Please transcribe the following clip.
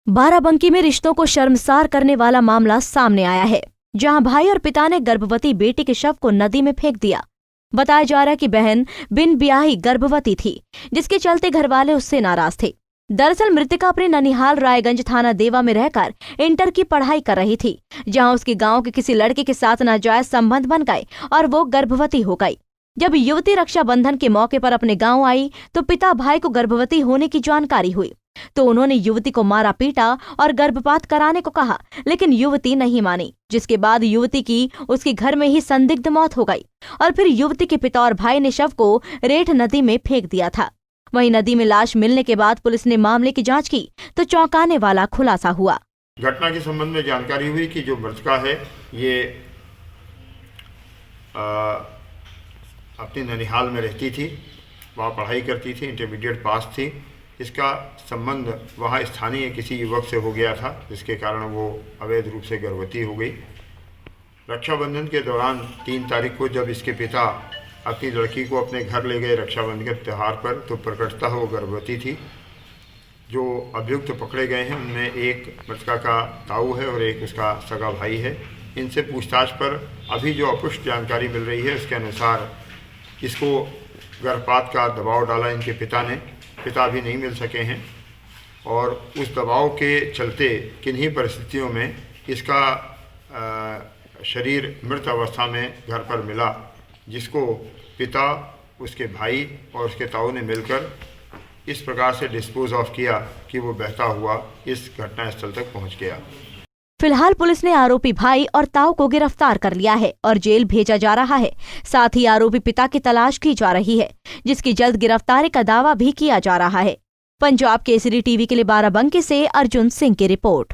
बाराबंकी में रिश्तों को शर्मसार करने वाला मामला सामने आया है, जहां भाई और पिता ने गर्भवती बेटी के शव को नदी में फेंक दिया। बताया जा रहा है कि बहन बिन ब्याही गर्भवती थी, जिसके चलते घरवाले उससे नाराज थे। दरअसल मृतका अपने ननिहाल रायगंज थाना देवा में रहकर इंटर की पढ़ाई कर रही थी, जहां उसके गांव के किसी लड़के के साथ नाजायज संबंध बन गए और वो गर्भवती हो गई। जब युवती रक्षाबंधन के मौके पर अपने गांव आई तो पिता भाई को गर्भवती होने की जानकारी हुई, तो उन्होंने युवती को मारा पीटा और गर्भपात कराने को कहा, लेकिन युवती नहीं मानी, जिसके बाद युवती की उसके घर में ही संदिग्ध मौत हो गई और फिर युवती के पिता और भाई ने शव को रेठ नदी में फेंक दिया था। वहीं नदी में लाश मिलने के बाद पुलिस ने मामले की जांच की तो चौंकाने वाला खुलासा हुआ। घटना के संबंध में जानकारी हुई कि जो मृतका है ये अपनी ननिहाल में रहती थी, वहाँ पढ़ाई करती थी, इंटरमीडिएट पास थी। इसका संबंध वहाँ स्थानीय किसी युवक से हो गया था, जिसके कारण वो अवैध रूप से गर्भवती हो गई। रक्षाबंधन के दौरान 3 तारीख को जब इसके पिता अपनी लड़की को अपने घर ले गए रक्षाबंधन के त्यौहार पर, तो प्रकटतः वो गर्भवती थी। जो अभियुक्त पकड़े गए हैं उनमें एक मृतका का ताऊ है और एक उसका सगा भाई है। इनसे पूछताछ पर अभी जो अपुष्ट जानकारी मिल रही है, उसके अनुसार इसको गर्भपात का दबाव डाला इनके पिता ने। पिता भी नहीं मिल सके हैं और उस दबाव के चलते किन्हीं परिस्थितियों में इसका शरीर मृत अवस्था में घर पर मिला, जिसको पिता, उसके भाई और उसके ताऊ ने मिलकर इस प्रकार से डिस्पोज ऑफ किया कि वो बहता हुआ इस घटनास्थल तक पहुंच गया। फिलहाल पुलिस ने आरोपी भाई और ताऊ को गिरफ्तार कर लिया है और जेल भेजा जा रहा है। साथ ही आरोपी पिता की तलाश की जा रही है, जिसकी जल्द गिरफ्तारी का दावा भी किया जा रहा है। पंजाब केसरी टीवी के लिए बाराबंकी से अर्जुन सिंह की रिपोर्ट।